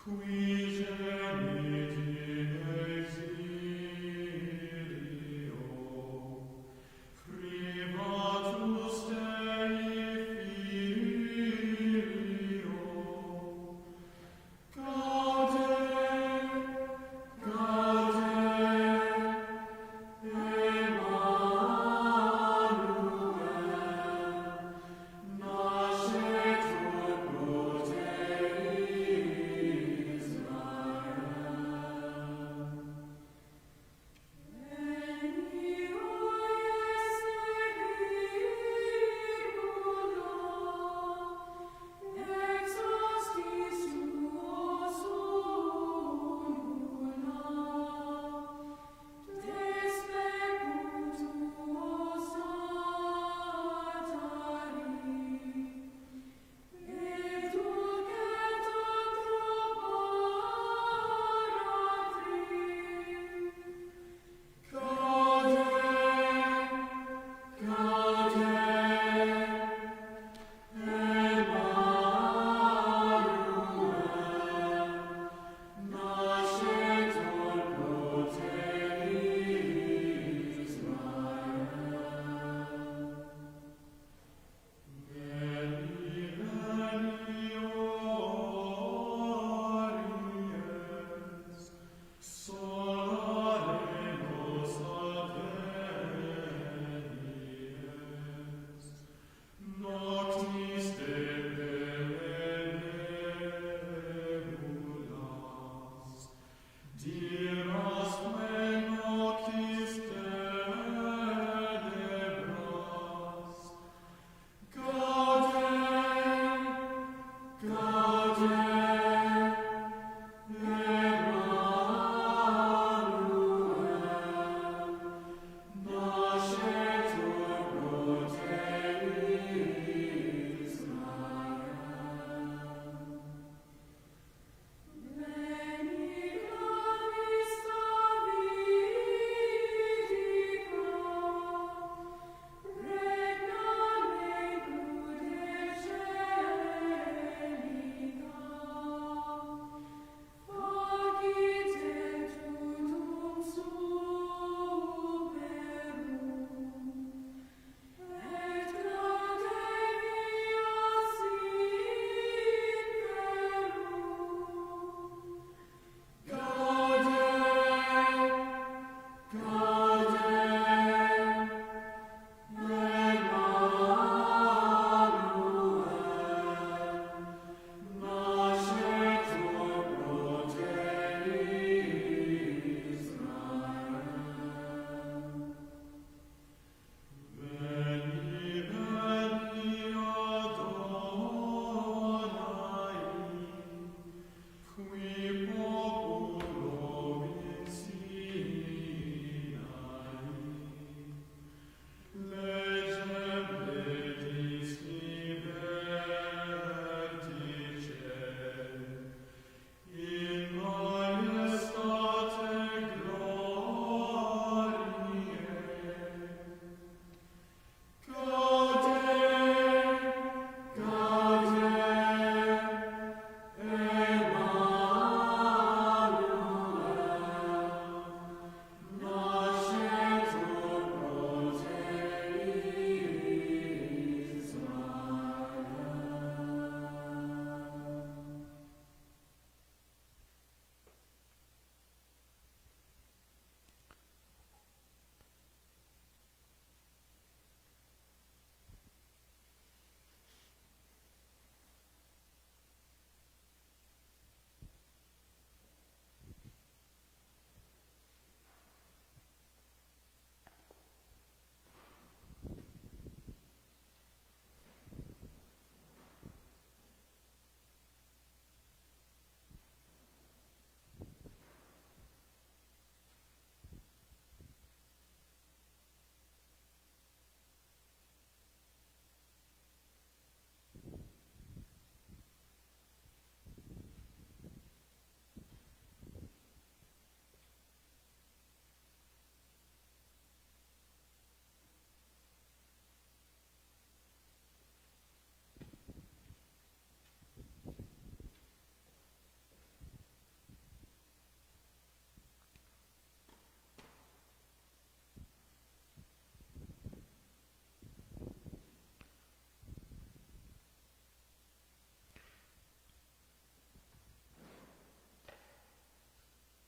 Qui gemit in exilio, privatus Dei Filio, gaude, gaude, Emmanuel, nascetur pro Deis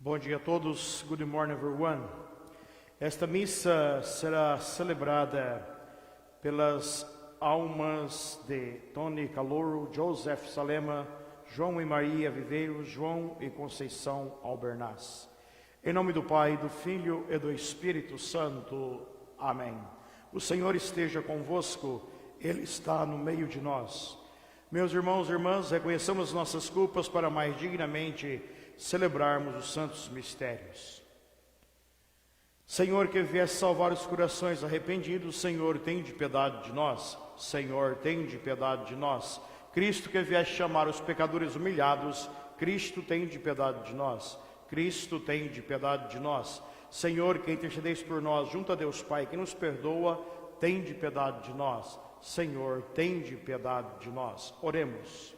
Bom dia a todos. Good morning, everyone. Esta missa será celebrada pelas almas de Tony Calouro, Joseph Salema, João e Maria Viveiros, João e Conceição Albernaz. Em nome do Pai, do Filho e do Espírito Santo. Amém. O Senhor esteja convosco, Ele está no meio de nós. Meus irmãos e irmãs, reconheçamos nossas culpas para mais dignamente celebrarmos os santos mistérios. Senhor, que viesse salvar os corações arrependidos, Senhor, tende piedade de nós. Senhor, tende piedade de nós. Cristo, que viesse chamar os pecadores humilhados, Cristo, tende piedade de nós. Cristo, tende piedade de nós. Senhor, que intercedeis por nós junto a Deus Pai, que nos perdoa, tende piedade de nós. Senhor, tende piedade de nós. Oremos.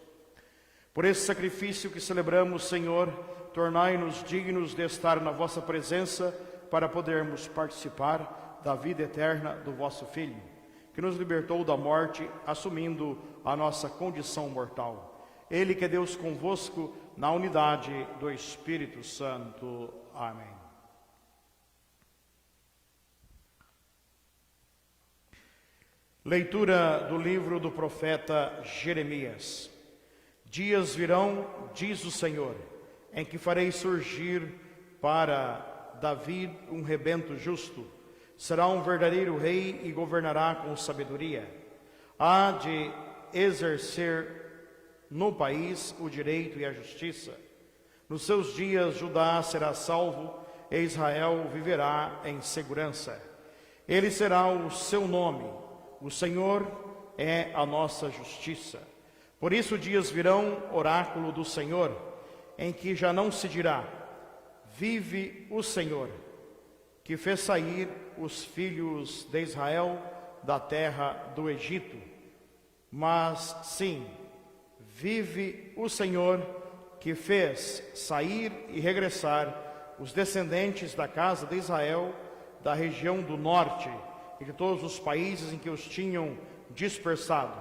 Por esse sacrifício que celebramos, Senhor, tornai-nos dignos de estar na vossa presença para podermos participar da vida eterna do vosso Filho, que nos libertou da morte, assumindo a nossa condição mortal. Ele que é Deus convosco, na unidade do Espírito Santo. Amém. Leitura do livro do profeta Jeremias. Dias virão, diz o Senhor, em que farei surgir para Davi um rebento justo. Será um verdadeiro rei e governará com sabedoria. Há de exercer no país o direito e a justiça. Nos seus dias Judá será salvo e Israel viverá em segurança. Ele será o seu nome. O Senhor é a nossa justiça. Por isso dias virão, oráculo do Senhor, em que já não se dirá: vive o Senhor, que fez sair os filhos de Israel da terra do Egito. Mas sim, vive o Senhor, que fez sair e regressar os descendentes da casa de Israel da região do norte e de todos os países em que os tinham dispersado,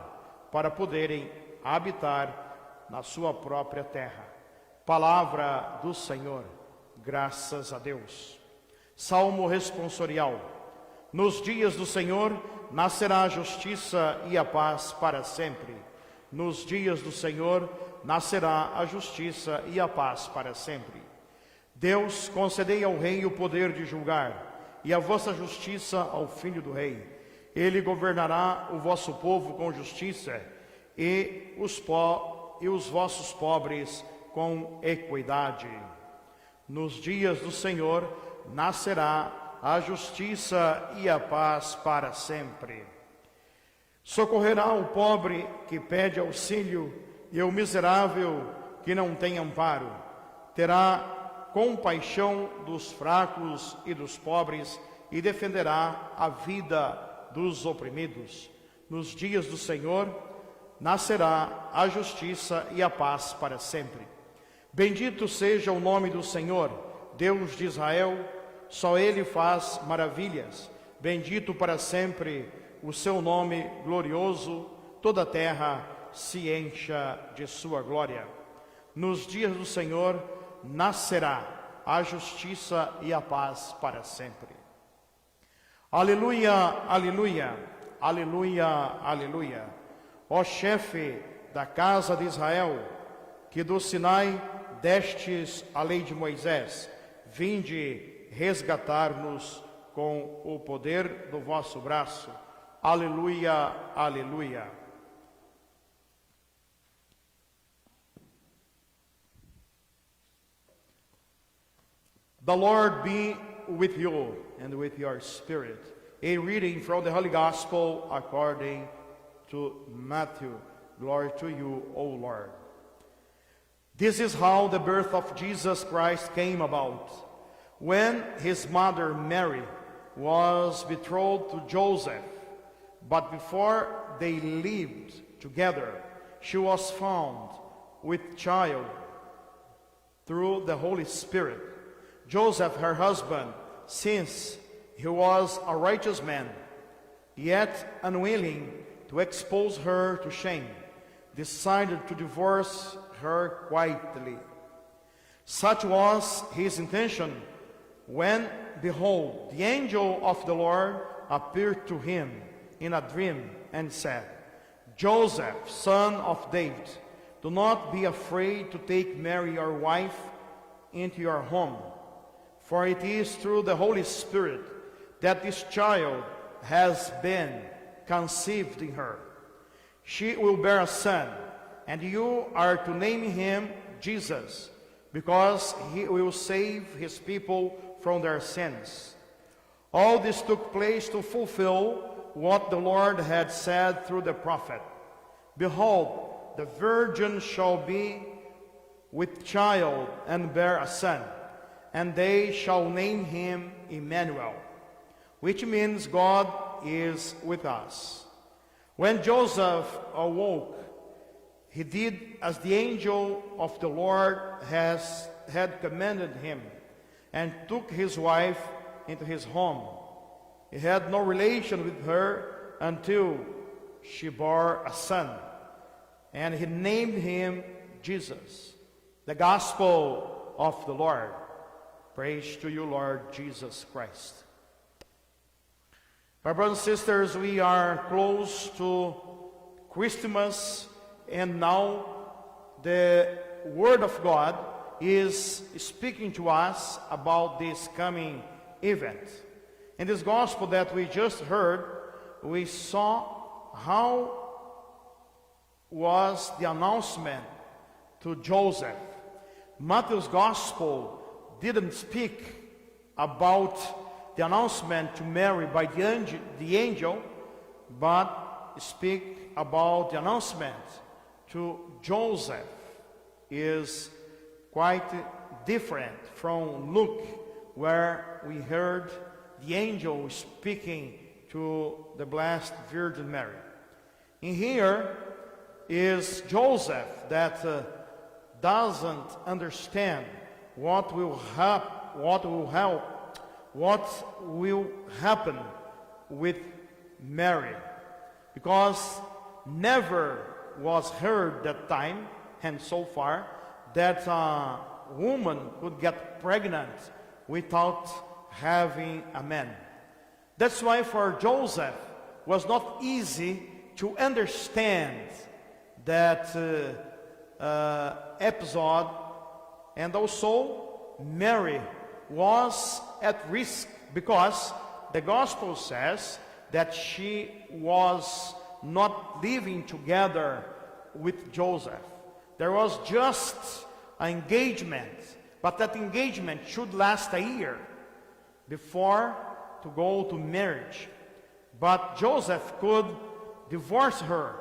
para poderem habitar na sua própria terra. Palavra do Senhor. Graças a Deus. Salmo responsorial. Nos dias do Senhor nascerá a justiça e a paz para sempre. Nos dias do Senhor nascerá a justiça e a paz para sempre. Deus, concedei ao rei o poder de julgar, e a vossa justiça ao filho do rei. Ele governará o vosso povo com justiça, e os vossos pobres com equidade. Nos dias do Senhor nascerá a justiça e a paz para sempre. Socorrerá o pobre que pede auxílio e o miserável que não tem amparo. Terá compaixão dos fracos e dos pobres e defenderá a vida dos oprimidos. Nos dias do Senhor nascerá a justiça e a paz para sempre. Bendito seja o nome do Senhor, Deus de Israel, só Ele faz maravilhas. Bendito para sempre o seu nome glorioso, toda a terra se encha de sua glória. Nos dias do Senhor nascerá a justiça e a paz para sempre. Aleluia, aleluia, aleluia, aleluia. Ó chefe da casa de Israel, que do Sinai destes a lei de Moisés, vinde resgatar-nos com o poder do vosso braço. Aleluia, aleluia. The Lord be with you and with your spirit. A reading from the Holy Gospel according to Matthew. Glory to you, O Lord. This is how the birth of Jesus Christ came about. When his mother Mary was betrothed to Joseph, but before they lived together, she was found with child through the Holy Spirit. Joseph, her husband, since he was a righteous man, yet unwilling to expose her to shame, decided to divorce her quietly. Such was his intention when, behold, the angel of the Lord appeared to him in a dream and said, Joseph, son of David, do not be afraid to take Mary your wife into your home, for it is through the Holy Spirit that this child has been conceived in her. She will bear a son, and you are to name him Jesus, because he will save his people from their sins. All this took place to fulfill what the Lord had said through the prophet. Behold, the virgin shall be with child and bear a son, and they shall name him Emmanuel, which means God is with us. When Joseph awoke, he did as the angel of the Lord had commanded him, and took his wife into his home. He had no relation with her until she bore a son, and he named him Jesus. The Gospel of the Lord. Praise to you, Lord Jesus Christ. My brothers and sisters, we are close to Christmas, and now the Word of God is speaking to us about this coming event. In this Gospel that we just heard, we saw how was the announcement to Joseph. Matthew's Gospel didn't speak about the announcement to Mary by the angel, but speak about the announcement to Joseph. Is quite different from Luke, where we heard the angel speaking to the Blessed Virgin Mary. In here is Joseph that doesn't understand what will happen with Mary, because never was heard that time and so far that a woman could get pregnant without having a man. That's why for Joseph was not easy to understand that episode, and also Mary was at risk because the Gospel says that she was not living together with Joseph. There was just an engagement, but that engagement should last a year before to go to marriage. But Joseph could divorce her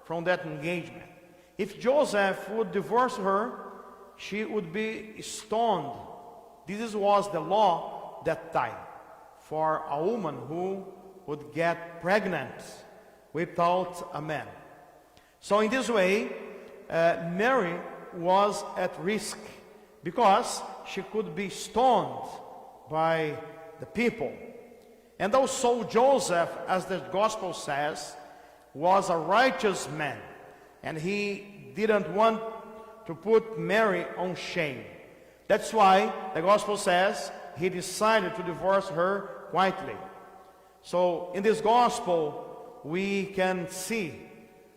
from that engagement. If Joseph would divorce her, she would be stoned. This was the law that time for a woman who would get pregnant without a man. So in this way, Mary was at risk because she could be stoned by the people. And also Joseph, as the Gospel says, was a righteous man, and he didn't want to put Mary on shame. That's why the Gospel says he decided to divorce her quietly. So in this Gospel, we can see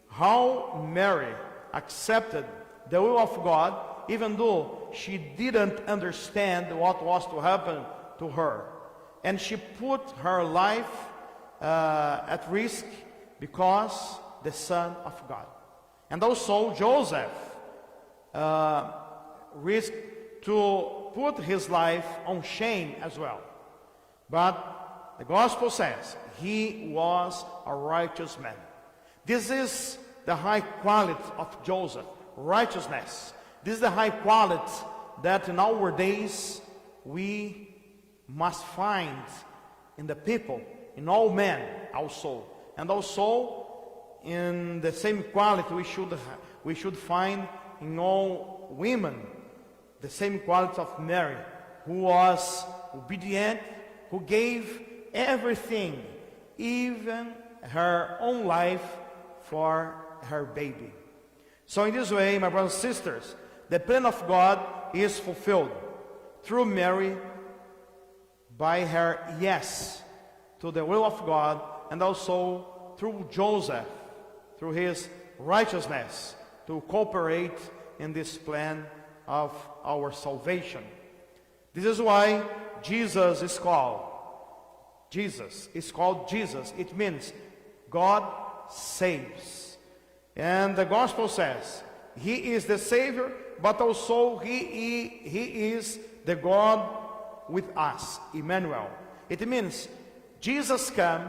how Mary accepted the will of God, even though she didn't understand what was to happen to her. And she put her life at risk because the Son of God. And also Joseph risked to put his life on shame as well. But the Gospel says he was a righteous man. This is the high quality of Joseph, righteousness. This is the high quality that in our days we must find in the people, in all men also. And also in the same quality we should find in all women, the same quality of Mary, who was obedient, who gave everything, even her own life, for her baby. So in this way, my brothers and sisters, The plan of God is fulfilled through Mary by her yes to the will of God, and also through Joseph, through his righteousness, to cooperate in this plan of our salvation. This is why Jesus is called Jesus. It means God saves. And the gospel says he is the Savior, but also he is the God with us, Emmanuel. It means Jesus come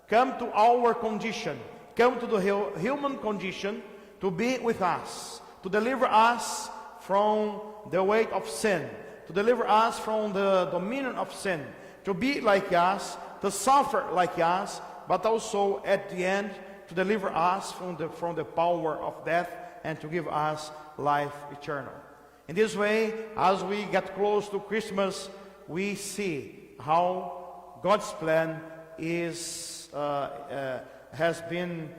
to our condition, come to the human condition to be with us, to deliver us from the weight of sin, to deliver us from the dominion of sin, to be like us, to suffer like us, but also at the end to deliver us from the power of death and to give us life eternal. In this way, as we get close to Christmas, we see how God's plan has been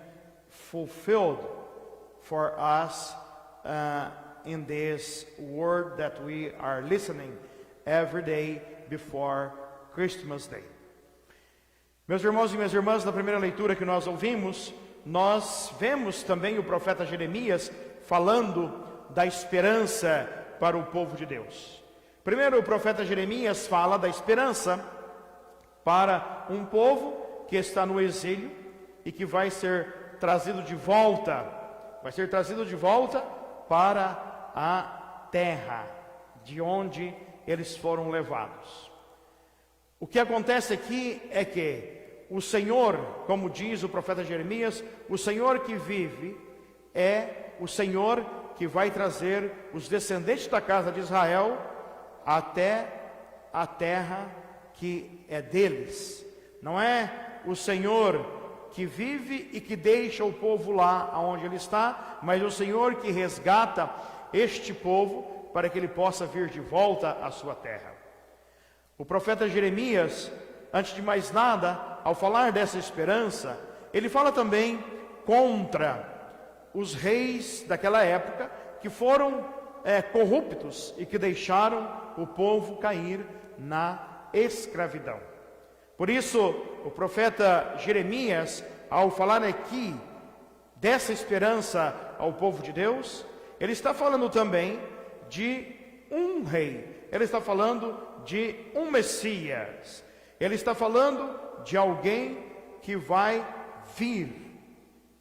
fulfilled for us in this word that we are listening every day before Christmas Day. Meus irmãos e minhas irmãs, na primeira leitura que nós ouvimos, nós vemos também o profeta Jeremias falando da esperança para o povo de Deus. Primeiro, o profeta Jeremias fala da esperança para um povo que está no exílio e que vai ser trazido de volta, para a terra de onde eles foram levados. O que acontece aqui é que o Senhor, como diz o profeta Jeremias, o Senhor que vive é o Senhor que vai trazer os descendentes da casa de Israel até a terra que é deles. Não é o Senhor que vive e que deixa o povo lá onde ele está, mas o Senhor que resgata este povo para que ele possa vir de volta à sua terra. O profeta Jeremias, antes de mais nada, ao falar dessa esperança, ele fala também contra os reis daquela época que foram corruptos e que deixaram o povo cair na escravidão. Por isso, o profeta Jeremias, ao falar aqui dessa esperança ao povo de Deus, ele está falando também de um rei, ele está falando de um Messias, ele está falando de alguém que vai vir,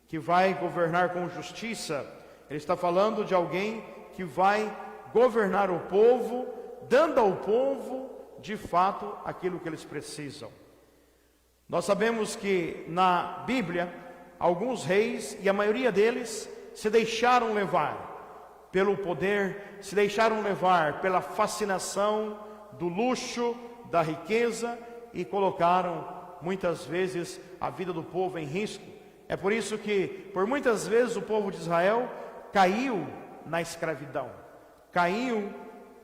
que vai governar com justiça. Ele está falando de alguém que vai governar o povo, dando ao povo de fato aquilo que eles precisam. Nós sabemos que na Bíblia, alguns reis, e a maioria deles, se deixaram levar pelo poder, se deixaram levar pela fascinação do luxo, da riqueza, e colocaram muitas vezes a vida do povo em risco. É por isso que, por muitas vezes, o povo de Israel caiu na escravidão, caiu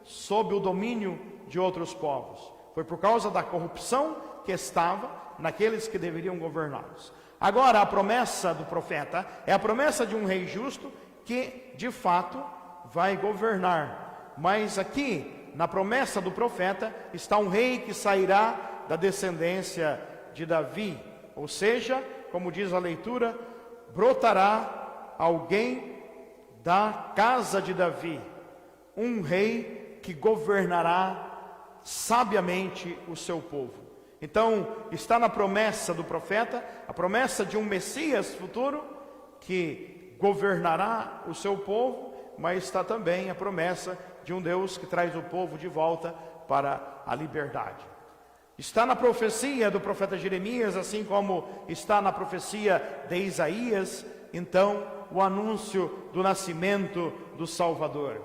sob o domínio de outros povos. Foi por causa da corrupção que estava naqueles que deveriam governá-los. Agora, a promessa do profeta é a promessa de um rei justo que, de fato, vai governar. Mas aqui, na promessa do profeta, está um rei que sairá da descendência de Davi. Ou seja, como diz a leitura, brotará alguém da casa de Davi, um rei que governará sabiamente o seu povo. Então, está na promessa do profeta, a promessa de um Messias futuro que governará o seu povo, mas está também a promessa de um Deus que traz o povo de volta para a liberdade. Está na profecia do profeta Jeremias, assim como está na profecia de Isaías, então, o anúncio do nascimento do Salvador,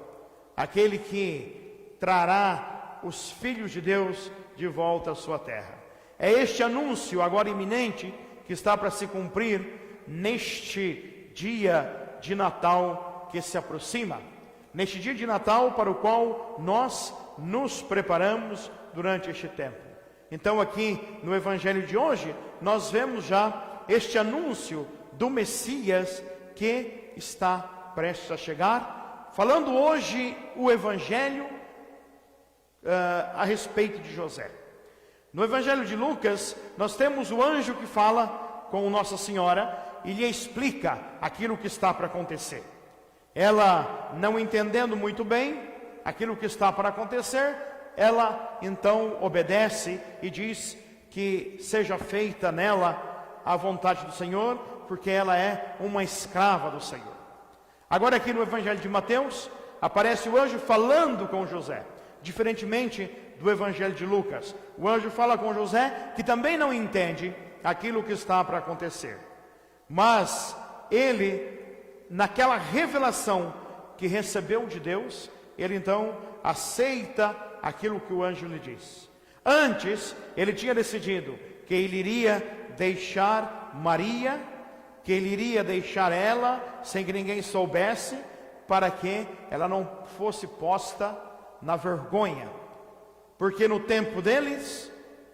aquele que trará os filhos de Deus de volta à sua terra. É este anúncio agora iminente que está para se cumprir neste dia de Natal que se aproxima, neste dia de Natal para o qual nós nos preparamos durante este tempo. Então aqui no Evangelho de hoje nós vemos já este anúncio do Messias que está prestes a chegar, falando hoje o Evangelho a respeito de José. No Evangelho de Lucas, nós temos o anjo que fala com Nossa Senhora e lhe explica aquilo que está para acontecer. Ela, não entendendo muito bem aquilo que está para acontecer, ela então obedece e diz que seja feita nela a vontade do Senhor, porque ela é uma escrava do Senhor. Agora aqui no Evangelho de Mateus, aparece o anjo falando com José, diferentemente do Evangelho de Lucas. O anjo fala com José, que também não entende aquilo que está para acontecer. Mas ele, naquela revelação que recebeu de Deus, ele então aceita aquilo que o anjo lhe diz. Antes, ele tinha decidido que ele iria deixar Maria, que ele iria deixar ela sem que ninguém soubesse, para que ela não fosse posta na vergonha. Porque no tempo deles,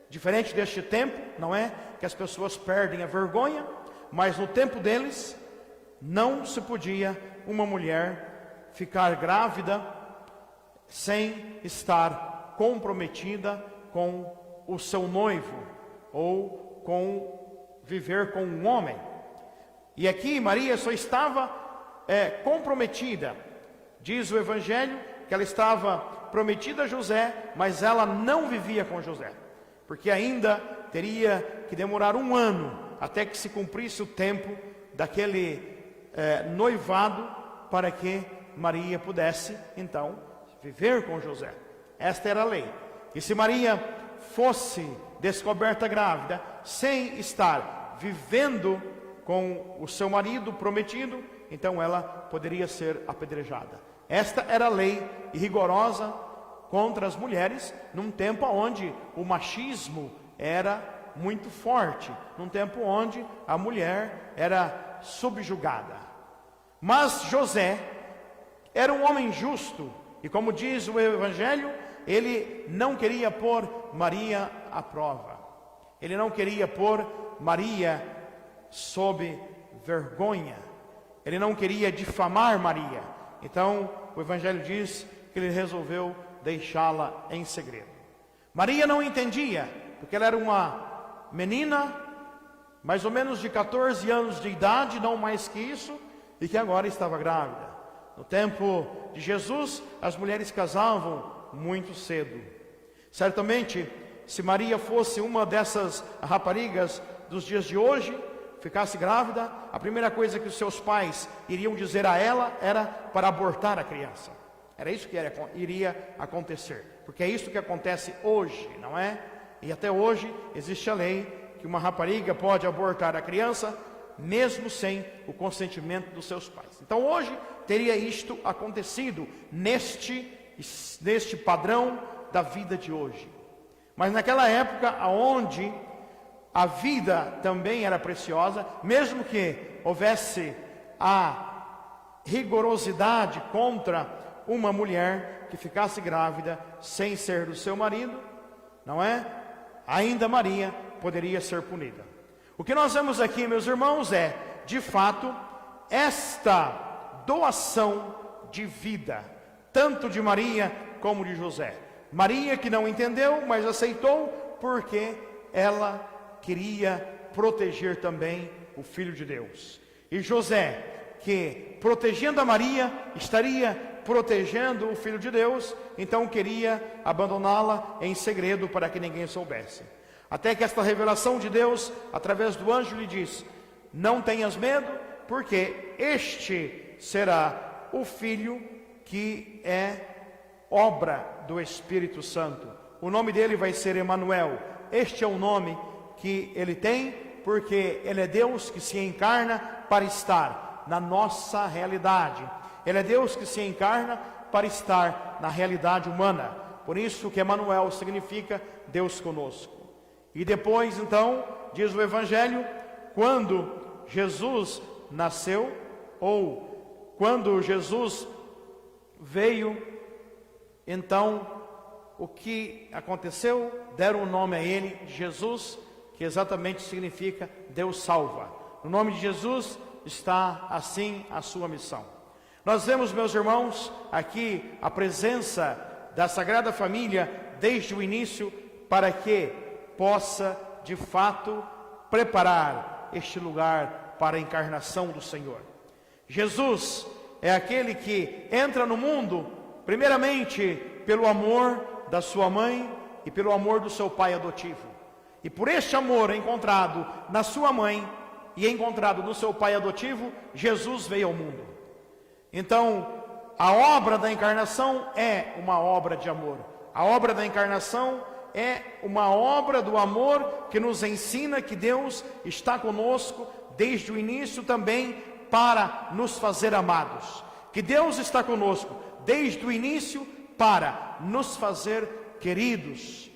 diferente deste tempo, não é que as pessoas perdem a vergonha, mas no tempo deles não se podia uma mulher ficar grávida sem estar comprometida com o seu noivo ou com viver com um homem. E aqui Maria só estava comprometida. Diz o Evangelho que ela estava prometida a José, mas ela não vivia com José, porque ainda teria que demorar 1 ano até que se cumprisse o tempo daquele noivado, para que Maria pudesse então viver com José. Esta era a lei. E se Maria fosse descoberta grávida, sem estar vivendo com o seu marido prometido, então ela poderia ser apedrejada. Esta era a lei rigorosa contra as mulheres, num tempo onde o machismo era muito forte, num tempo onde a mulher era subjugada. Mas José era um homem justo, e como diz o Evangelho, ele não queria pôr Maria à prova. Ele não queria pôr Maria sob vergonha. Ele não queria difamar Maria. Então, o Evangelho diz que ele resolveu deixá-la em segredo. Maria não entendia, porque ela era uma menina, mais ou menos de 14 anos de idade, não mais que isso, e que agora estava grávida. No tempo de Jesus, as mulheres casavam muito cedo. Certamente, se Maria fosse uma dessas raparigas dos dias de hoje, ficasse grávida, a primeira coisa que os seus pais iriam dizer a ela era para abortar a criança. Era isso que iria acontecer, porque é isso que acontece hoje, não é? E até hoje existe a lei que uma rapariga pode abortar a criança, mesmo sem o consentimento dos seus pais. Então hoje teria isto acontecido neste padrão da vida de hoje. Mas naquela época, onde a vida também era preciosa, mesmo que houvesse a rigorosidade contra uma mulher que ficasse grávida sem ser do seu marido, não é? Ainda Maria poderia ser punida. O que nós vemos aqui, meus irmãos, é, de fato, esta doação de vida, tanto de Maria como de José. Maria que não entendeu, mas aceitou, porque ela queria proteger também o Filho de Deus. E José, que protegendo a Maria, estaria protegendo o Filho de Deus, então queria abandoná-la em segredo para que ninguém soubesse. Até que esta revelação de Deus, através do anjo, lhe diz: não tenhas medo, porque este será o Filho que é obra do Espírito Santo. O nome dele vai ser Emanuel. Este é o nome que ele tem, porque ele é Deus que se encarna para estar na nossa realidade. Ele é Deus que se encarna para estar na realidade humana. Por isso que Emanuel significa Deus conosco. E depois, então, diz o Evangelho, quando Jesus nasceu, ou quando Jesus veio, então, o que aconteceu? Deram o nome a ele, Jesus, que exatamente significa Deus salva. No nome de Jesus está assim a sua missão. Nós vemos, meus irmãos, aqui a presença da Sagrada Família desde o início para que possa, de fato, preparar este lugar para a encarnação do Senhor. Jesus é aquele que entra no mundo, primeiramente, pelo amor da sua mãe e pelo amor do seu pai adotivo. E por este amor encontrado na sua mãe e encontrado no seu pai adotivo, Jesus veio ao mundo. Então, a obra da encarnação é uma obra de amor. A obra da encarnação é uma obra do amor que nos ensina que Deus está conosco desde o início também para nos fazer amados. Que Deus está conosco desde o início para nos fazer queridos.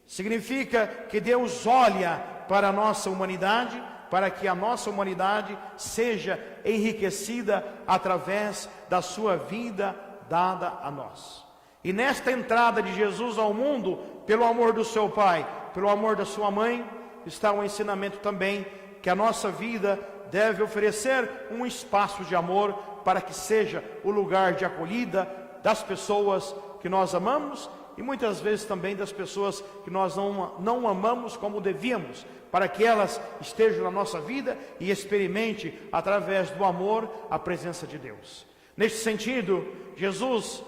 Significa que Deus olha para a nossa humanidade, para que a nossa humanidade seja enriquecida através da sua vida dada a nós. E nesta entrada de Jesus ao mundo, pelo amor do seu pai, pelo amor da sua mãe, está um ensinamento também que a nossa vida deve oferecer um espaço de amor para que seja o lugar de acolhida das pessoas que nós amamos e muitas vezes também das pessoas que nós não amamos como devíamos, para que elas estejam na nossa vida e experimente através do amor a presença de Deus. Neste sentido, Jesus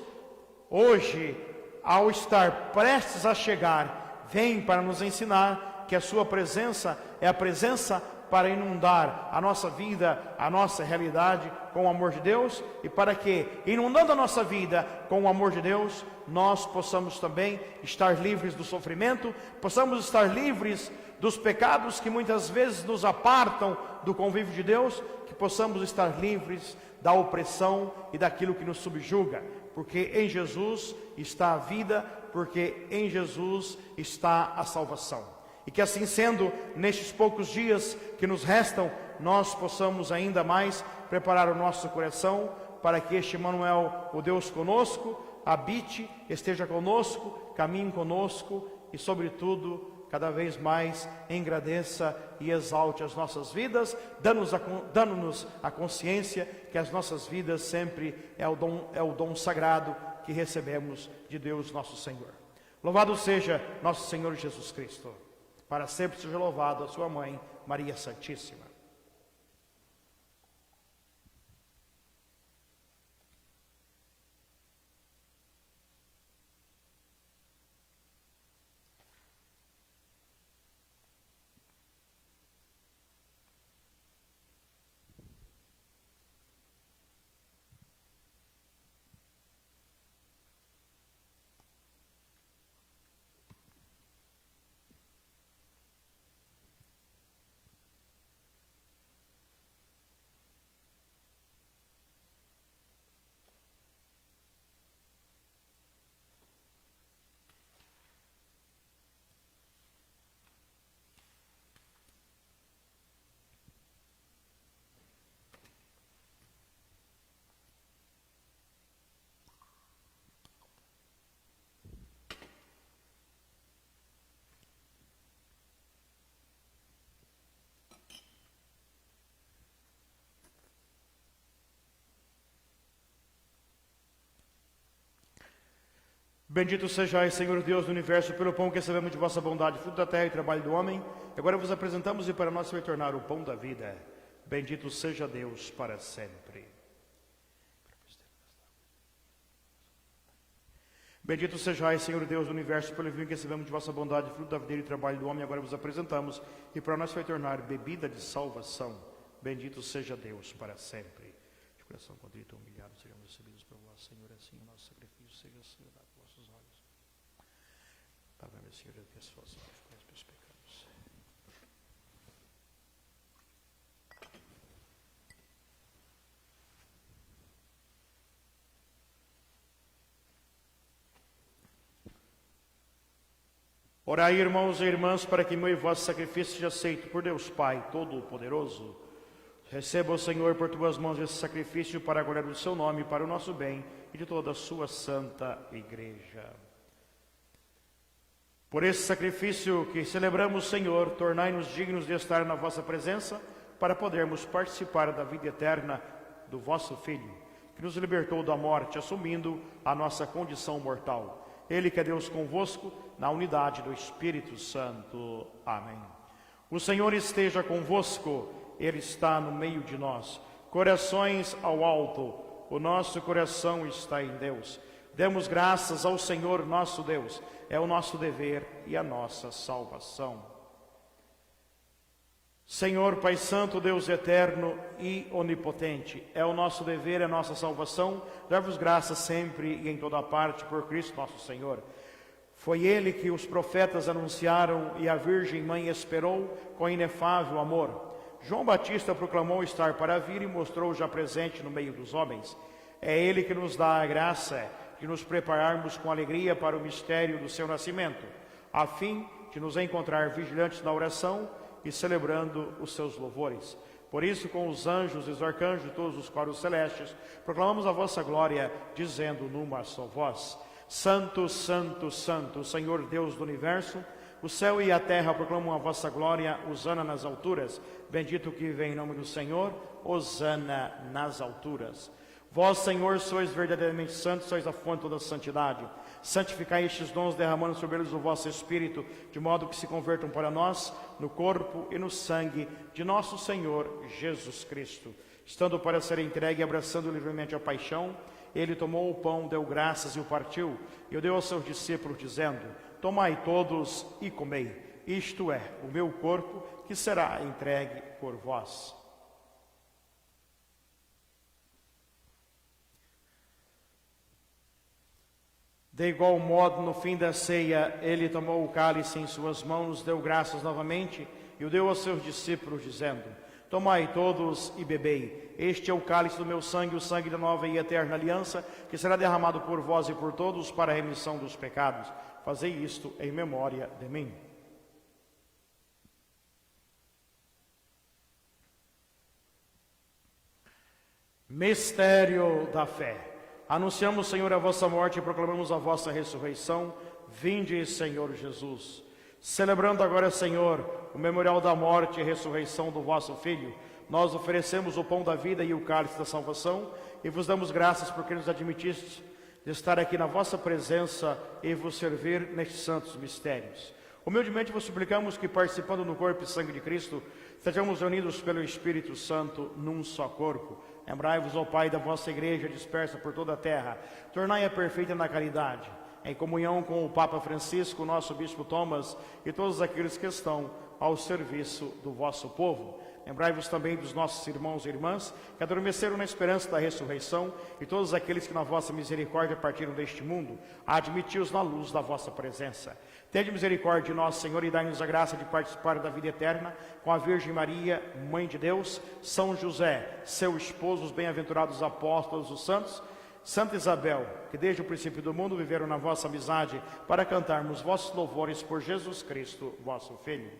hoje, ao estar prestes a chegar, vem para nos ensinar que a sua presença é a presença para inundar a nossa vida, a nossa realidade com o amor de Deus, e para que, inundando a nossa vida com o amor de Deus, nós possamos também estar livres do sofrimento, possamos estar livres dos pecados que muitas vezes nos apartam do convívio de Deus, que possamos estar livres da opressão e daquilo que nos subjuga, porque em Jesus está a vida, porque em Jesus está a salvação. E que assim sendo, nestes poucos dias que nos restam, nós possamos ainda mais preparar o nosso coração para que este Emmanuel, o Deus conosco, habite, esteja conosco, caminhe conosco e, sobretudo, cada vez mais engrandeça e exalte as nossas vidas, dando-nos a consciência que as nossas vidas sempre é o dom sagrado que recebemos de Deus nosso Senhor. Louvado seja nosso Senhor Jesus Cristo. Para sempre seja louvado a sua mãe, Maria Santíssima. Bendito sejais, Senhor Deus do Universo, pelo pão que recebemos de vossa bondade, fruto da terra e trabalho do homem. Agora vos apresentamos e para nós vai tornar o pão da vida. Bendito seja Deus para sempre. Bendito sejais, Senhor Deus do Universo, pelo vinho que recebemos de vossa bondade, fruto da videira e trabalho do homem. Agora vos apresentamos e para nós vai tornar bebida de salvação. Bendito seja Deus para sempre. De coração contrito e humilhado, sejamos recebidos por vós, Senhor, assim o nosso sacrifício seja aceito aos vossos olhos. Paga-me, Senhor, que as vossas olhos pelos pecados. Orai, irmãos e irmãs, para que meu e vosso sacrifício seja aceito por Deus Pai Todo-Poderoso. Receba o Senhor por tuas mãos esse sacrifício para a glória do seu nome, para o nosso bem e de toda a sua santa igreja. Por esse sacrifício que celebramos, Senhor, tornai-nos dignos de estar na vossa presença, para podermos participar da vida eterna do vosso Filho, que nos libertou da morte, assumindo a nossa condição mortal. Ele que é Deus convosco, na unidade do Espírito Santo. Amém. O Senhor esteja convosco, Ele está no meio de nós. Corações ao alto, o nosso coração está em Deus. Demos graças ao Senhor nosso Deus, é o nosso dever e a nossa salvação. Senhor, Pai Santo, Deus eterno e onipotente, é o nosso dever, é a nossa salvação, dar-vos graças sempre e em toda parte por Cristo nosso Senhor. Foi Ele que os profetas anunciaram e a Virgem Mãe esperou com inefável amor. João Batista proclamou estar para vir e mostrou já presente no meio dos homens. É Ele que nos dá a graça de nos prepararmos com alegria para o mistério do seu nascimento, a fim de nos encontrar vigilantes na oração e celebrando os seus louvores. Por isso, com os anjos, os arcanjos e todos os coros celestes, proclamamos a vossa glória, dizendo numa só voz: Santo, Santo, Santo, Senhor Deus do Universo, o céu e a terra proclamam a vossa glória, hosana nas alturas. Bendito que vem em nome do Senhor, hosana nas alturas. Vós, Senhor, sois verdadeiramente santos, sois a fonte de toda a santidade. Santificai estes dons, derramando sobre eles o vosso Espírito, de modo que se convertam para nós, no corpo e no sangue de nosso Senhor Jesus Cristo. Estando para ser entregue e abraçando livremente a paixão, Ele tomou o pão, deu graças e o partiu, e o deu aos seus discípulos, dizendo: Tomai todos e comei, isto é o meu corpo, que será entregue por vós. De igual modo, no fim da ceia, Ele tomou o cálice em suas mãos, deu graças novamente, e o deu aos seus discípulos, dizendo: Tomai todos e bebei, este é o cálice do meu sangue, o sangue da nova e eterna aliança, que será derramado por vós e por todos para a remissão dos pecados. Fazei isto em memória de mim. Mistério da fé. Anunciamos, Senhor, a vossa morte e proclamamos a vossa ressurreição. Vinde, Senhor Jesus. Celebrando agora, Senhor, o memorial da morte e ressurreição do vosso Filho, nós oferecemos o pão da vida e o cálice da salvação e vos damos graças porque nos admitiste de estar aqui na vossa presença e vos servir nestes santos mistérios. Humildemente vos suplicamos que, participando no corpo e sangue de Cristo, sejamos unidos pelo Espírito Santo num só corpo. Lembrai-vos, ó Pai, da vossa igreja dispersa por toda a terra, tornai-a perfeita na caridade, em comunhão com o Papa Francisco, nosso Bispo Thomas e todos aqueles que estão ao serviço do vosso povo. Lembrai-vos também dos nossos irmãos e irmãs que adormeceram na esperança da ressurreição e todos aqueles que na vossa misericórdia partiram deste mundo, admiti-os na luz da vossa presença. Tende misericórdia de nós, Senhor, e dai-nos a graça de participar da vida eterna com a Virgem Maria, Mãe de Deus, São José, seu esposo, os bem-aventurados apóstolos, os santos, Santa Isabel, que desde o princípio do mundo viveram na vossa amizade, para cantarmos vossos louvores por Jesus Cristo, vosso Filho.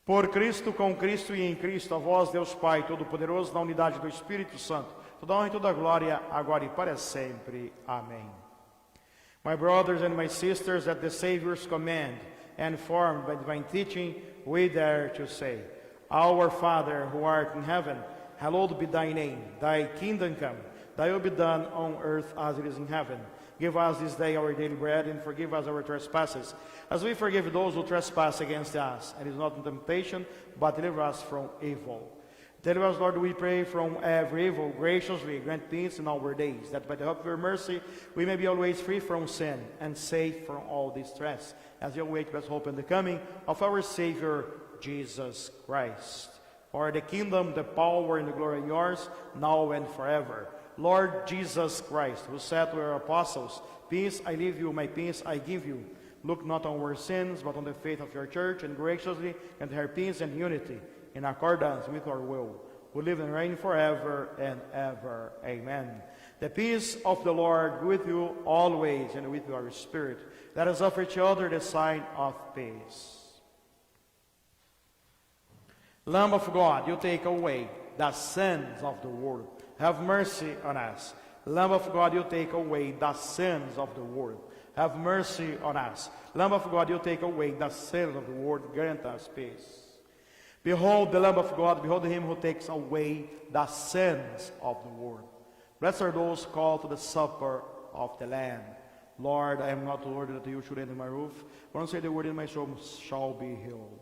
Por Cristo, com Cristo e em Cristo, a vós, Deus Pai Todo-Poderoso, na unidade do Espírito Santo, toda honra e toda glória, agora e para sempre. Amém. My brothers and my sisters, at the Savior's command, and formed by divine teaching, we dare to say, Our Father, who art in heaven, hallowed be thy name. Thy kingdom come, thy will be done on earth as it is in heaven. Give us this day our daily bread, and forgive us our trespasses, as we forgive those who trespass against us. And it is not in temptation, but deliver us from evil. Deliver us, Lord, we pray, from every evil. Graciously grant peace in our days, that by the help of your mercy we may be always free from sin and safe from all distress, as we await with hope in the coming of our Savior, Jesus Christ. For the kingdom, the power, and the glory are yours, now and forever. Lord Jesus Christ, who said to your apostles, Peace I leave you, my peace I give you. Look not on our sins, but on the faith of your church, and graciously grant her peace and unity, in accordance with our will, who live and reign forever and ever. Amen. The peace of the Lord be with you always, and with your spirit. Let us offer each other the sign of peace. Lamb of God, you take away the sins of the world. Have mercy on us. Lamb of God, you take away the sins of the world. Have mercy on us. Lamb of God, you take away the sins of the world. Grant us peace. Behold the Lamb of God, behold him who takes away the sins of the world. Blessed are those called to the supper of the Lamb. Lord, I am not worthy that you should enter my roof. Once say the word, and my soul shall be healed.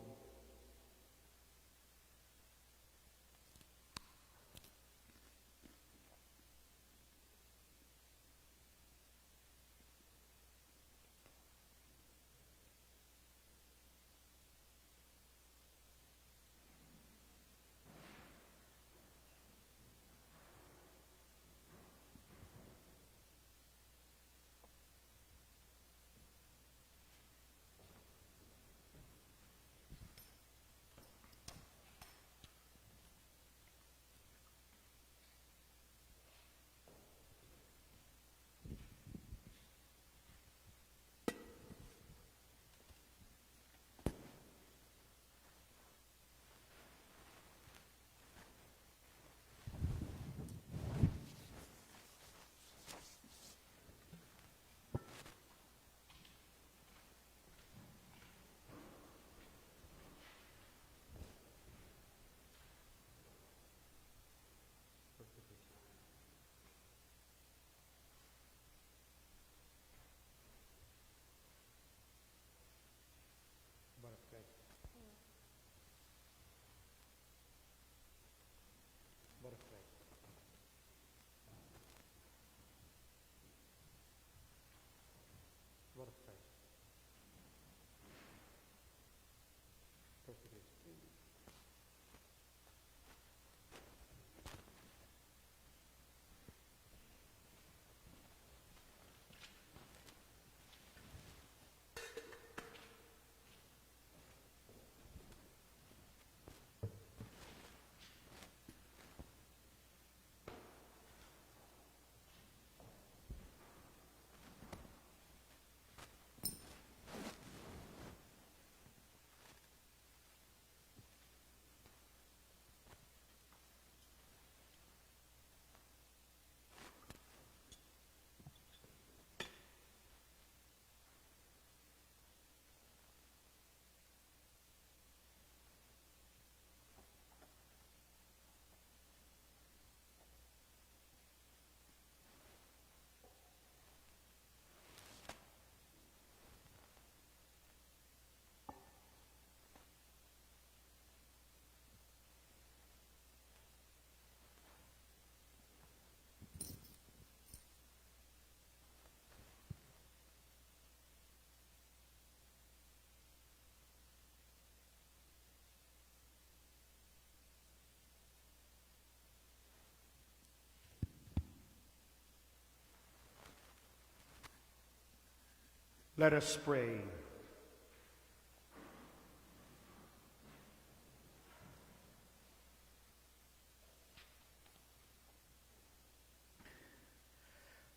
Let us pray.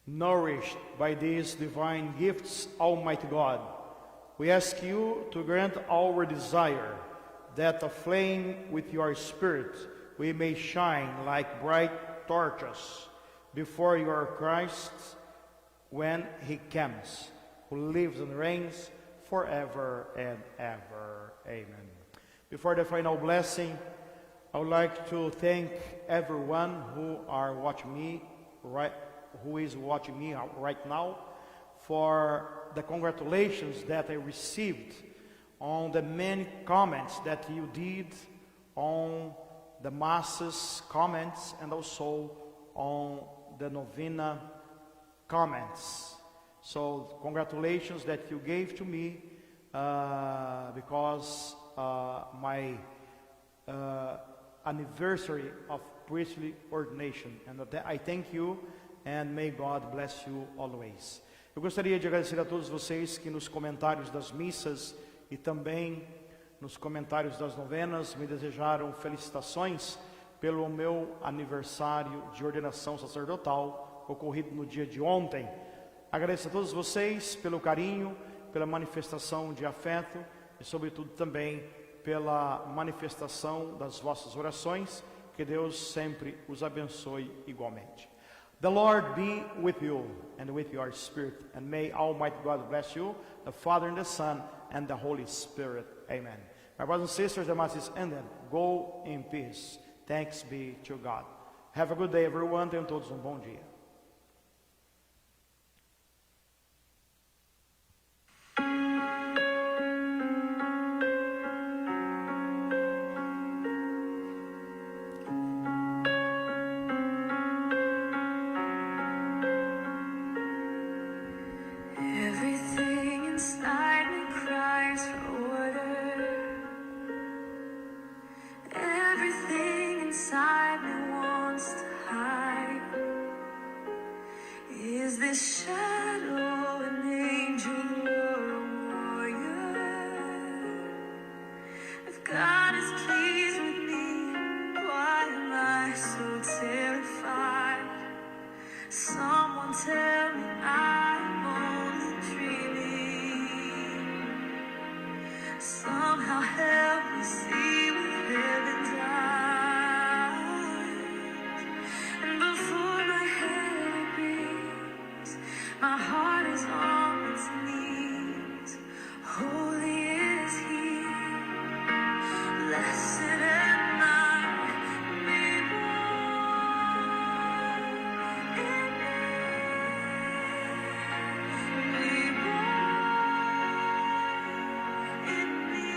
Nourished by these divine gifts, Almighty God, we ask you to grant our desire that aflame with your Spirit we may shine like bright torches before your Christ when he comes, who lives and reigns forever and ever. Amen. Before the final blessing, I would like to thank everyone who is watching me right now for the congratulations that I received on the many comments that you did on the Masses comments and also on the Novena comments. So congratulations that you gave to me because my anniversary of priestly ordination. And I thank you and may God bless you always. Eu gostaria de agradecer a todos vocês que nos comentários das missas e também nos comentários das novenas me desejaram felicitações pelo meu aniversário de ordenação sacerdotal ocorrido no dia de ontem. Agradeço a todos vocês pelo carinho, pela manifestação de afeto e sobretudo também pela manifestação das vossas orações. Que Deus sempre os abençoe igualmente. The Lord be with you and with your spirit, and may Almighty God bless you, the Father and the Son and the Holy Spirit. Amen. My brothers and sisters, the Mass is ended. Go in peace. Thanks be to God. Have a good day, everyone. Tenham todos bom dia. Somehow help me see with heaven's eyes. And before my head agrees, my heart is on its knees. Holy is He. Blessed am I, be born in me, be born in me.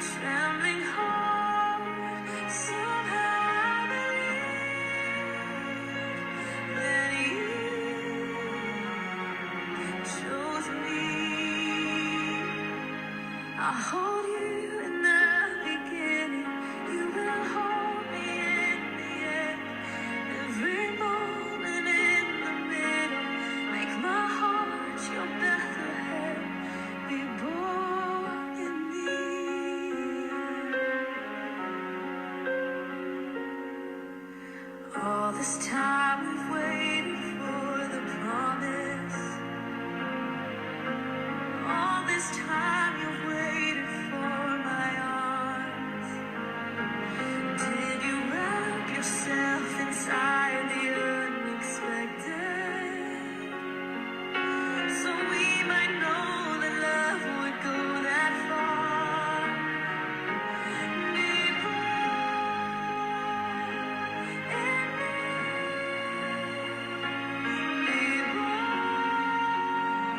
Trembling heart, somehow I believe that You chose me. I hold You in the beginning, You will hold me in the end. Every moment in the middle, make my heart Your Bethlehem. Be born in me. All this time we've waited for the promise. All this time You've waited for my arms. Did You wrap Yourself inside the unexpected, so we might know that love would go that far? Be born in me, be born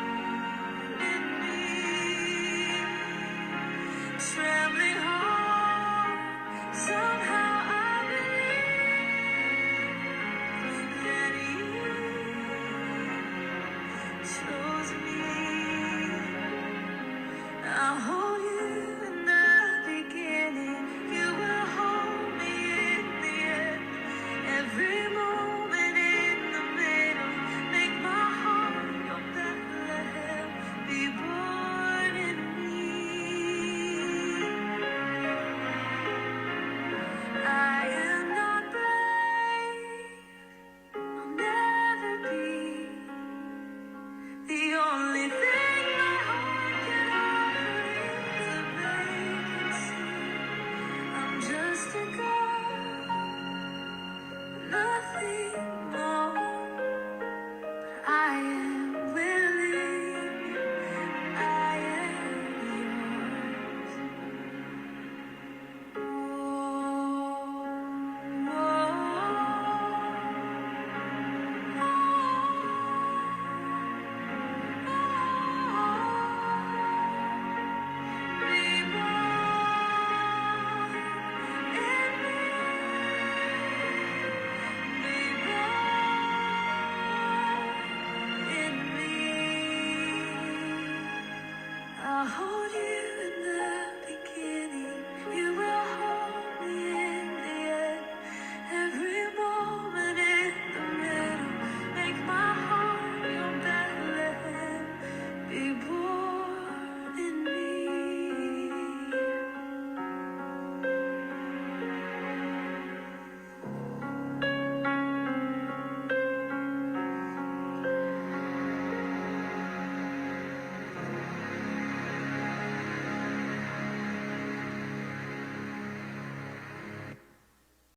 in me. Trembling heart, somehow I believe that You chose